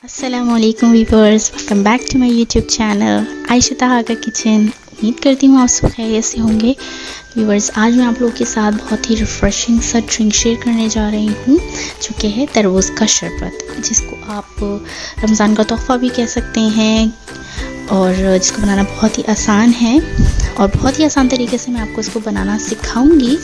अस्सलामुअलैकुम viewers, welcome back to my YouTube channel Ayesha Taha का kitchen. उम्मीद करती हूँ आप सब खैरियत से होंगे। व्यूवर्स, आज मैं आप लोगों के साथ बहुत ही रिफ़्रेशिंग सा ड्रिंक शेयर करने जा रही हूँ, जो कि है तरबूज का शरबत, जिसको आप रमज़ान का तोहफ़ा भी कह सकते हैं और जिसको बनाना बहुत ही आसान है और बहुत ही आसान तरीके से मैं आपको इसको बनाना सिखाऊंगी।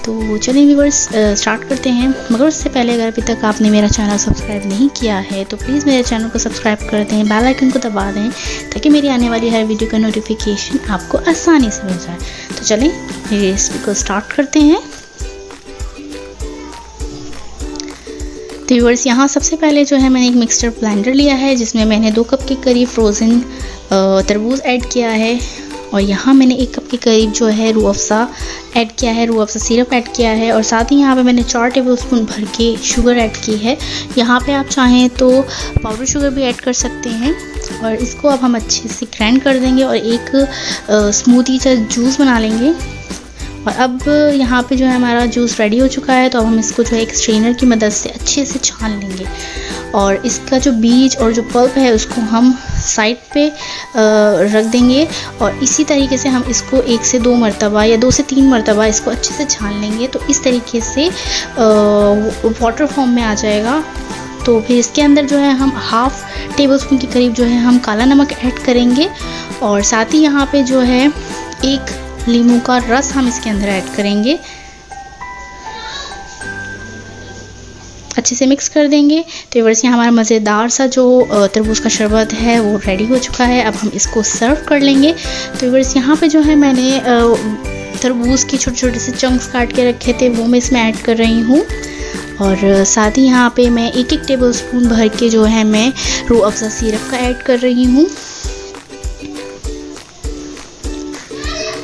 तो चलिए व्यूवर्स स्टार्ट करते हैं। मगर उससे पहले अगर अभी तक आपने मेरा चैनल सब्सक्राइब नहीं किया है तो प्लीज़ मेरे चैनल को सब्सक्राइब कर दें, बेल आइकन को दबा दें ताकि मेरी आने वाली हर वीडियो का नोटिफिकेशन आपको आसानी से मिल जाए। तो चलें रेसिपी को स्टार्ट करते हैं। तो व्यूवर्स, यहाँ सबसे पहले जो है मैंने एक मिक्सचर ब्लेंडर लिया है जिसमें मैंने 2 कप के करीब फ्रोज़न तरबूज ऐड किया है और यहाँ मैंने 1 कप के करीब जो है रूह अफ़ज़ा ऐड किया है, रूह अफ़ज़ा सिरप ऐड किया है और साथ ही यहाँ पे मैंने 4 टेबलस्पून भर के शुगर ऐड की है। यहाँ पे आप चाहें तो पाउडर शुगर भी ऐड कर सकते हैं और इसको अब हम अच्छे से ग्राइंड कर देंगे और एक स्मूदी सा जूस बना लेंगे। और अब यहाँ पे जो है हमारा जूस रेडी हो चुका है, तो अब हम इसको जो है एक स्ट्रेनर की मदद से अच्छे से छान लेंगे और इसका जो बीज और जो पल्प है उसको हम साइड पे रख देंगे और इसी तरीके से हम इसको 1 से 2 मरतबा या 2 से 3 मरतबा इसको अच्छे से छान लेंगे। तो इस तरीके से वाटर फॉर्म में आ जाएगा। तो फिर इसके अंदर जो है हम हाफ़ टेबलस्पून के करीब जो है हम काला नमक ऐड करेंगे और साथ ही यहाँ पे जो है 1 नींबू का रस हम इसके अंदर ऐड करेंगे, अच्छे से मिक्स कर देंगे। तो व्यूअर्स, यहाँ हमारा मज़ेदार सा जो तरबूज का शरबत है वो रेडी हो चुका है। अब हम इसको सर्व कर लेंगे। तो व्यूअर्स, यहाँ पे जो है मैंने तरबूज के छोटे छोटे से चंक्स काट के रखे थे वो मैं इसमें ऐड कर रही हूँ और साथ ही यहाँ पे मैं 1-1 टेबलस्पून भर के जो है मैं रूह अफ़ज़ा सिरप का ऐड कर रही हूँ।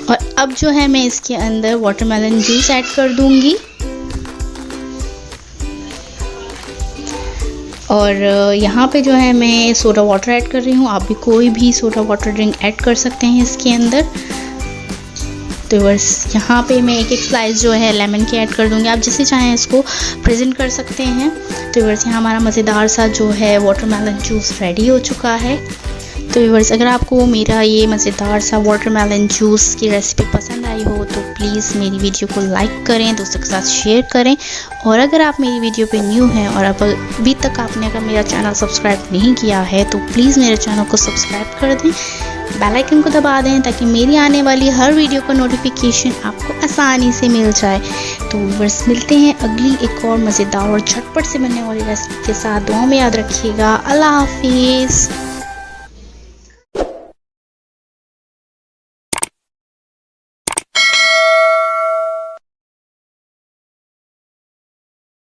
और अब जो है मैं इसके अंदर वाटरमेलन जूस ऐड कर दूंगी और यहाँ पे जो है मैं सोडा वाटर ऐड कर रही हूँ। आप भी कोई भी सोडा वाटर ड्रिंक ऐड कर सकते हैं इसके अंदर। तो बस यहाँ पे मैं 1-1 स्लाइस जो है लेमन की ऐड कर दूँगी, आप जिसे चाहें इसको प्रेजेंट कर सकते हैं। तो बस यहाँ हमारा मज़ेदार सा जो है वाटरमेलन जूस रेडी हो चुका है। तो व्यूअर्स, अगर आपको मेरा ये मज़ेदार सा वाटरमेलन जूस की रेसिपी पसंद आई हो तो प्लीज़ मेरी वीडियो को लाइक करें, दोस्तों के साथ शेयर करें और अगर आप मेरी वीडियो पे न्यू हैं और अब अभी तक आपने अगर मेरा चैनल सब्सक्राइब नहीं किया है तो प्लीज़ मेरे चैनल को सब्सक्राइब कर दें, बेल आइकन को दबा दें ताकि मेरी आने वाली हर वीडियो का नोटिफिकेशन आपको आसानी से मिल जाए। तो व्यूअर्स, मिलते हैं अगली एक और मज़ेदार और झटपट से बनने वाली रेसिपी के साथ। दुआ में याद रखिएगा। अल्लाह हाफिज़।